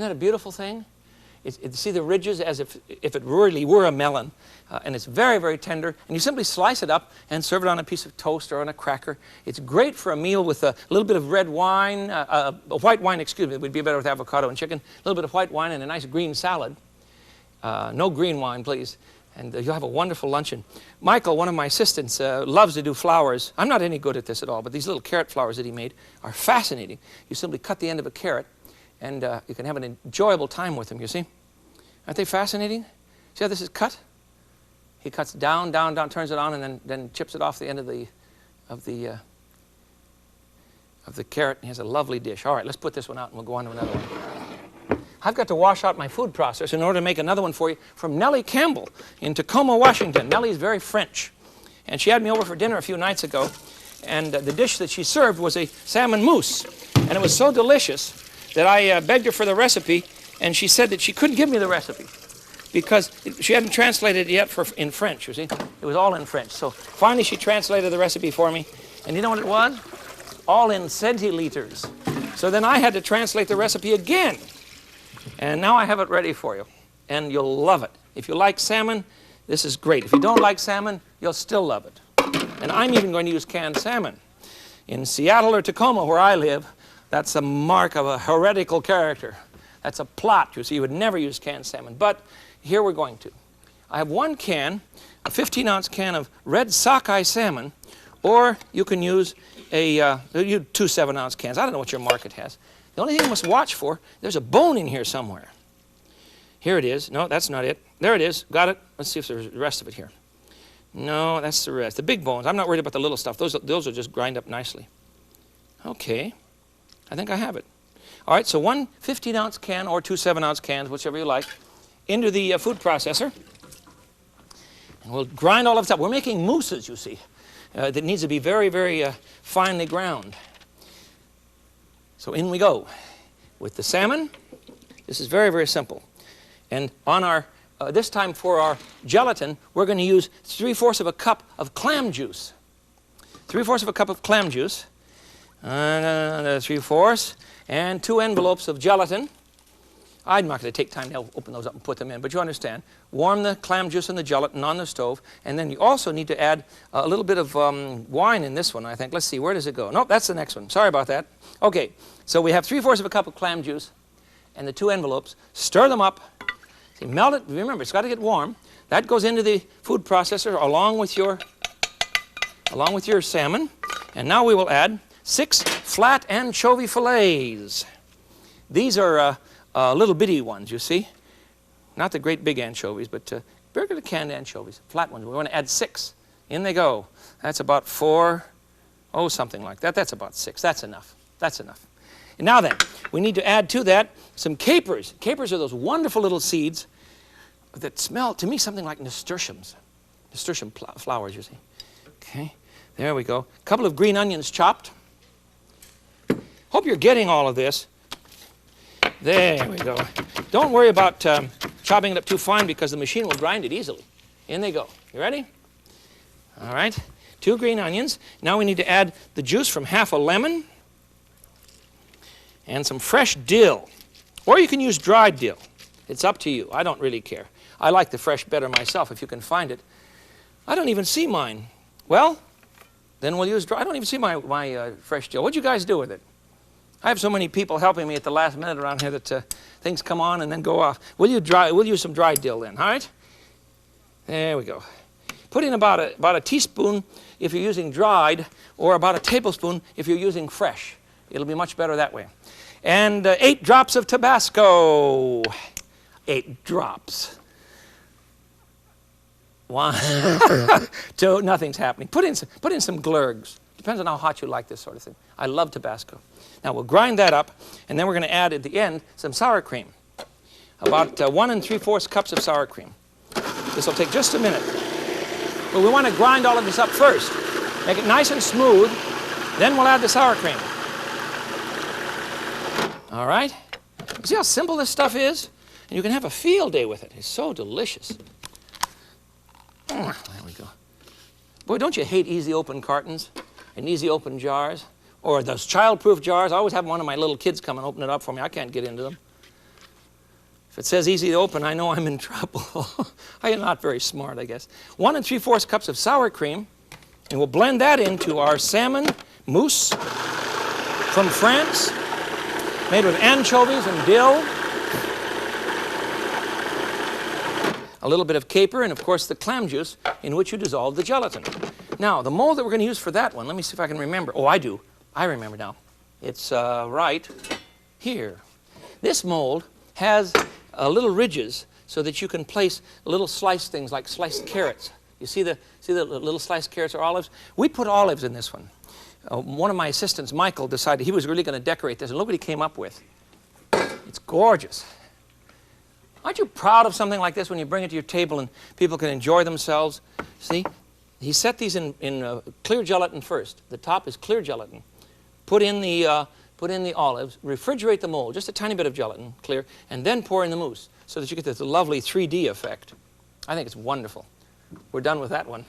Isn't that a beautiful thing? See the ridges as if it really were a melon. And it's very, very tender. And you simply slice it up and serve it on a piece of toast or on a cracker. It's great for a meal with a little bit of red wine, white wine, excuse me. It would be better with avocado and chicken. A little bit of white wine and a nice green salad. No green wine, please. And you'll have a wonderful luncheon. Michael, one of my assistants, loves to do flowers. I'm not any good at this at all, but these little carrot flowers that he made are fascinating. You simply cut the end of a carrot, and you can have an enjoyable time with them, you see? Aren't they fascinating? See how this is cut? He cuts down, down, down, turns it on, and then chips it off the end of the carrot, and he has a lovely dish. All right, let's put this one out, and we'll go on to another one. I've got to wash out my food processor in order to make another one for you from Nellie Campbell in Tacoma, Washington. Nellie's very French, and she had me over for dinner a few nights ago, and the dish that she served was a salmon mousse, and it was so delicious that I begged her for the recipe, and she said that she couldn't give me the recipe because she hadn't translated it yet in French, you see. It was all in French. So finally she translated the recipe for me, and you know what it was? All in centiliters. So then I had to translate the recipe again. And now I have it ready for you, and you'll love it. If you like salmon, this is great. If you don't like salmon, you'll still love it. And I'm even going to use canned salmon. In Seattle or Tacoma, where I live, that's a mark of a heretical character. That's a plot, you see. You would never use canned salmon, but here we're going to. I have one can, a 15-ounce can of red sockeye salmon, or you can use two 7-ounce cans. I don't know what your market has. The only thing you must watch for, there's a bone in here somewhere. Here it is. No, that's not it. There it is. Got it. Let's see if there's the rest of it here. No, that's the rest. The big bones. I'm not worried about the little stuff. Those will just grind up nicely. Okay. I think I have it. All right, so one 15-ounce can or two 7-ounce cans, whichever you like, into the food processor. And we'll grind all of it up. We're making mousses, you see, that needs to be very, very finely ground. So in we go with the salmon. This is very, very simple. And on our, this time for our gelatin, we're going to use 3/4 of a cup of clam juice. 3/4 of a cup of clam juice. 3/4, and 2 envelopes of gelatin. I'm not going to take time to open those up and put them in, but you understand. Warm the clam juice and the gelatin on the stove, and then you also need to add a little bit of wine in this one, I think. Let's see, where does it go? Nope, that's the next one. Sorry about that. Okay, so we have 3/4 of a cup of clam juice and the 2 envelopes. Stir them up. See, melt it. Remember, it's got to get warm. That goes into the food processor along with your salmon. And now we will add 6 flat anchovy fillets. These are little bitty ones, you see. Not the great big anchovies, but regular canned anchovies, flat ones. We want to add 6. In they go. That's about 4, something like that. That's about 6. That's enough. That's enough. And now then, we need to add to that some capers. Capers are those wonderful little seeds that smell, to me, something like nasturtiums. Nasturtium flowers, you see. Okay, there we go. A couple of green onions chopped. Hope you're getting all of this. There we go. Don't worry about chopping it up too fine because the machine will grind it easily. In they go. You ready? All right. 2 green onions. Now we need to add the juice from half a lemon and some fresh dill. Or you can use dried dill. It's up to you. I don't really care. I like the fresh better myself if you can find it. I don't even see mine. Well, then we'll use dry. I don't even see my fresh dill. What'd you guys do with it? I have so many people helping me at the last minute around here that things come on and then go off. We'll use some dried dill then, all right? There we go. Put in about a teaspoon if you're using dried, or about a tablespoon if you're using fresh. It'll be much better that way. And 8 drops of Tabasco. 8 drops. 1, 2, nothing's happening. Put in some glurgs. Depends on how hot you like this sort of thing. I love Tabasco. Now we'll grind that up, and then we're going to add at the end some sour cream. About 1 3/4 cups of sour cream. This will take just a minute. But we want to grind all of this up first. Make it nice and smooth. Then we'll add the sour cream. All right? You see how simple this stuff is? And you can have a field day with it. It's so delicious. There we go. Boy, don't you hate easy open cartons and easy open jars? Or those child-proof jars. I always have one of my little kids come and open it up for me. I can't get into them. If it says easy to open, I know I'm in trouble. I'm not very smart, I guess. 1 3/4 cups of sour cream, and we'll blend that into our salmon mousse from France, made with anchovies and dill. A little bit of caper, and of course the clam juice in which you dissolve the gelatin. Now, the mold that we're going to use for that one, let me see if I can remember. Oh, I do. I remember now. It's right here. This mold has little ridges so that you can place little sliced things like sliced carrots. You see the little sliced carrots or olives? We put olives in this one. One of my assistants, Michael, decided he was really going to decorate this, and look what he came up with. It's gorgeous. Aren't you proud of something like this when you bring it to your table and people can enjoy themselves? See, he set these in clear gelatin first. The top is clear gelatin. Put in the olives, refrigerate the mold, just a tiny bit of gelatin, clear, and then pour in the mousse so that you get this lovely 3D effect. I think it's wonderful. We're done with that one.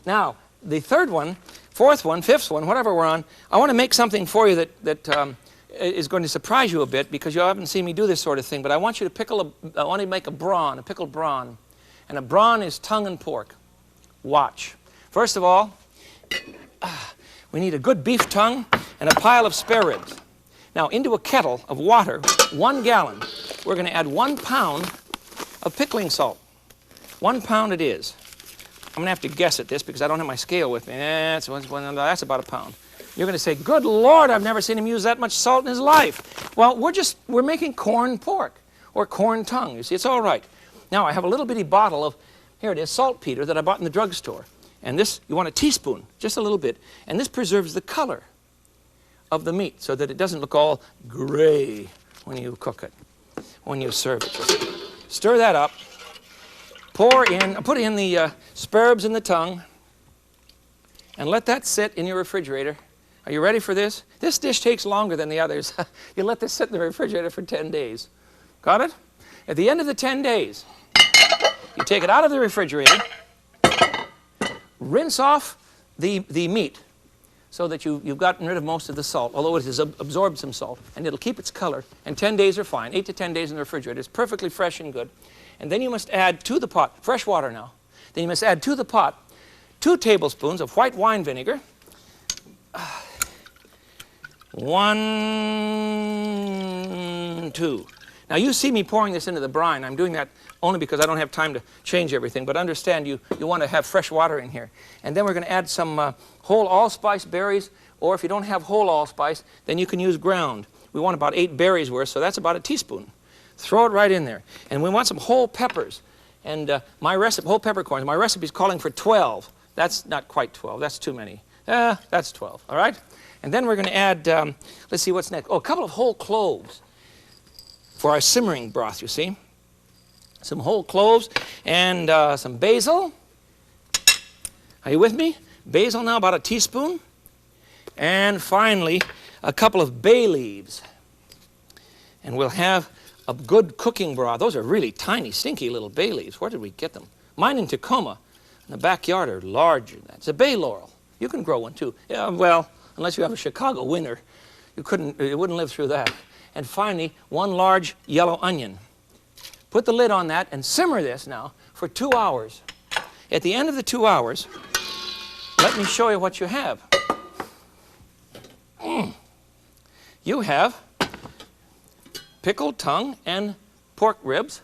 Now, the third one, fourth one, fifth one, whatever we're on, I want to make something for you that is going to surprise you a bit because you haven't seen me do this sort of thing, but I want you to I want to make a brawn, a pickled brawn. And a brawn is tongue and pork. Watch. First of all, we need a good beef tongue and a pile of spare ribs. Now, into a kettle of water, 1 gallon, we're going to add 1 pound of pickling salt. 1 pound it is. I'm going to have to guess at this because I don't have my scale with me. That's about a pound. You're going to say, good Lord, I've never seen him use that much salt in his life. Well, we're making corn pork or corn tongue. You see, it's all right. Now, I have a little bitty bottle of, here it is, saltpeter that I bought in the drugstore. And this, you want a teaspoon, just a little bit. And this preserves the color of the meat so that it doesn't look all gray when you cook it, when you serve it. Stir that up. Put in the spare ribs and the tongue. And let that sit in your refrigerator. Are you ready for this? This dish takes longer than the others. You let this sit in the refrigerator for 10 days. Got it? At the end of the 10 days, you take it out of the refrigerator, rinse off the meat so that you've gotten rid of most of the salt, although it has absorbed some salt, and it'll keep its color. And 10 days are fine. 8 to 10 days in the refrigerator. It's perfectly fresh and good. And then you must add to the pot, fresh water now, then you must add to the pot 2 tablespoons of white wine vinegar, 1, 2. Now, you see me pouring this into the brine. I'm doing that only because I don't have time to change everything. But understand, you want to have fresh water in here. And then we're going to add some whole allspice berries. Or if you don't have whole allspice, then you can use ground. We want about 8 berries worth, so that's about a teaspoon. Throw it right in there. And we want some whole peppers. And my recipe, whole peppercorns, my recipe is calling for 12. That's not quite 12. That's too many. That's 12. All right? And then we're going to add, let's see what's next. Oh, a couple of whole cloves for our simmering broth, you see. Some whole cloves and some basil. Are you with me? Basil now, about a teaspoon. And finally, a couple of bay leaves. And we'll have a good cooking broth. Those are really tiny, stinky little bay leaves. Where did we get them? Mine in Tacoma, in the backyard, are larger than that. It's a bay laurel. You can grow one too. Yeah, well, unless you have a Chicago winter, it wouldn't live through that. And finally, 1 large yellow onion. Put the lid on that and simmer this now for 2 hours. At the end of the 2 hours, let me show you what you have. You have pickled tongue and pork ribs.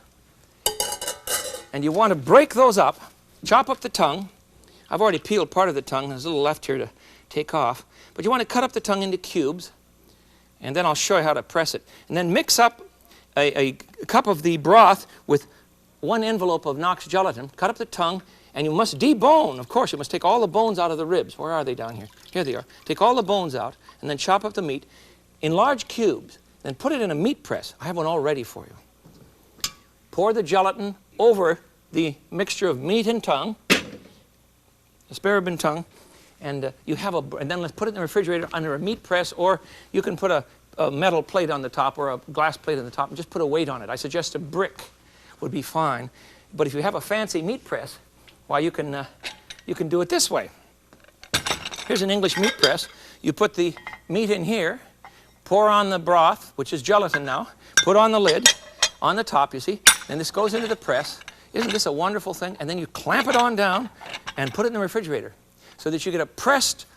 And you want to break those up. Chop up the tongue. I've already peeled part of the tongue. There's a little left here to take off. But you want to cut up the tongue into cubes. And then I'll show you how to press it. And then mix up a cup of the broth with 1 envelope of Knox gelatin. Cut up the tongue. And you must debone. Of course, you must take all the bones out of the ribs. Where are they down here? Here they are. Take all the bones out. And then chop up the meat in large cubes. Then put it in a meat press. I have one all ready for you. Pour the gelatin over the mixture of meat and tongue, the spare rib and tongue, and and then let's put it in the refrigerator under a meat press, or you can put a metal plate on the top or a glass plate on the top and just put a weight on it. I suggest a brick would be fine. But if you have a fancy meat press, why, you can do it this way. Here's an English meat press. You put the meat in here, pour on the broth, which is gelatin now, put on the lid. on the top, you see, and this goes into the press. Isn't this a wonderful thing? And then you clamp it on down and put it in the refrigerator so that you get a pressed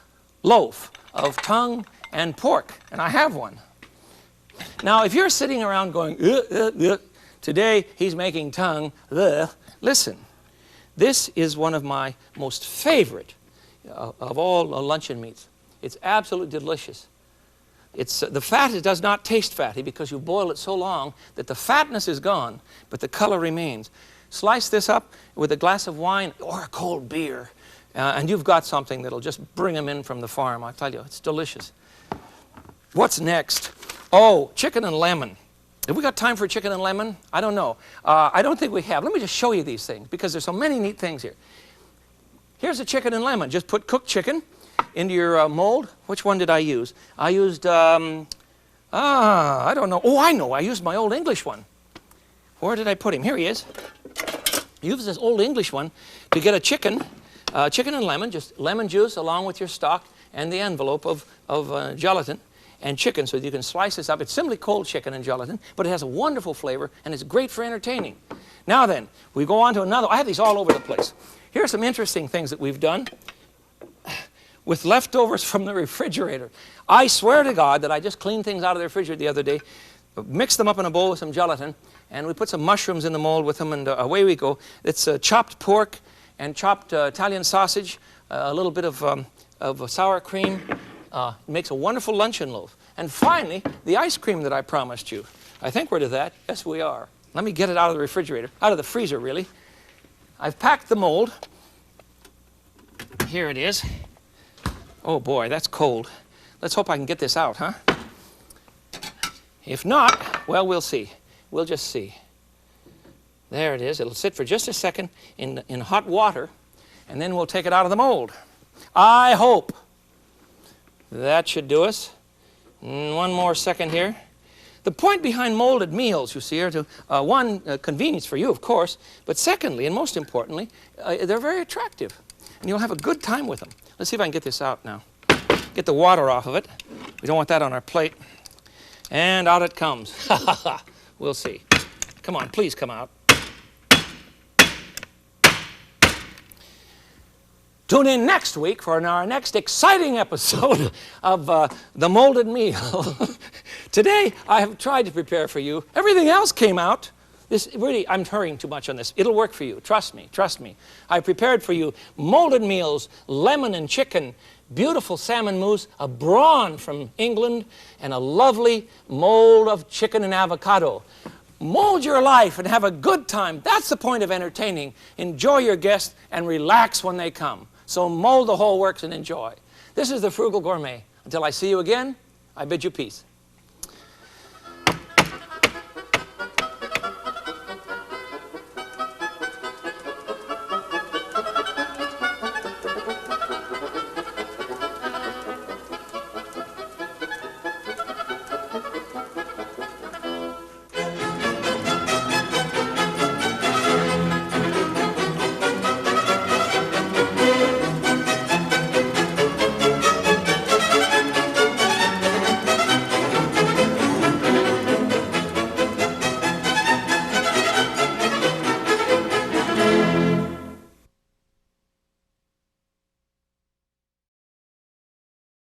loaf of tongue and pork. And I have one. Now, if you're sitting around going, today he's making tongue, listen, this is one of my most favorite of all luncheon meats. It's absolutely delicious. The fat does not taste fatty because you boil it so long that the fatness is gone, but the color remains. Slice this up with a glass of wine or a cold beer, and you've got something that'll just bring them in from the farm. I tell you, it's delicious. What's next? Oh, chicken and lemon. Have we got time for chicken and lemon? I don't know. I don't think we have. Let me just show you these things because there's so many neat things here. Here's a chicken and lemon. Just put cooked chicken into your mold. Which one did I use? I used, I don't know. Oh, I know. I used my Old English one. Where did I put him? Here he is. Use this Old English one to get a chicken and lemon, just lemon juice along with your stock and the envelope of gelatin and chicken so that you can slice this up. It's simply cold chicken and gelatin, but it has a wonderful flavor and it's great for entertaining. Now then, we go on to another. I have these all over the place. Here are some interesting things that we've done with leftovers from the refrigerator. I swear to God that I just cleaned things out of the refrigerator the other day, mixed them up in a bowl with some gelatin, and we put some mushrooms in the mold with them, and away we go. It's chopped pork and chopped Italian sausage, a little bit of sour cream. It makes a wonderful luncheon loaf. And finally, the ice cream that I promised you. I think we're to that. Yes, we are. Let me get it out of the refrigerator, out of the freezer, really. I've packed the mold. Here it is. Oh, boy, that's cold. Let's hope I can get this out, huh? If not, well, we'll see. We'll just see. There it is. It'll sit for just a second in hot water, and then we'll take it out of the mold. I hope. That should do us. One more second here. The point behind molded meals, you see, are to, one, convenience for you, of course, but secondly, and most importantly, they're very attractive, and you'll have a good time with them. Let's see if I can get this out now. Get the water off of it. We don't want that on our plate. And out it comes. We'll see. Come on, please come out. Tune in next week for our next exciting episode of The Molded Meal. Today, I have tried to prepare for you. Everything else came out. This really, I'm hurrying too much on this. It'll work for you. Trust me, trust me. I prepared for you molded meals, lemon and chicken, beautiful salmon mousse, a brawn from England, and a lovely mold of chicken and avocado. Mold your life and have a good time. That's the point of entertaining. Enjoy your guests and relax when they come. So mold the whole works and enjoy. This is the Frugal Gourmet. Until I see you again, I bid you peace.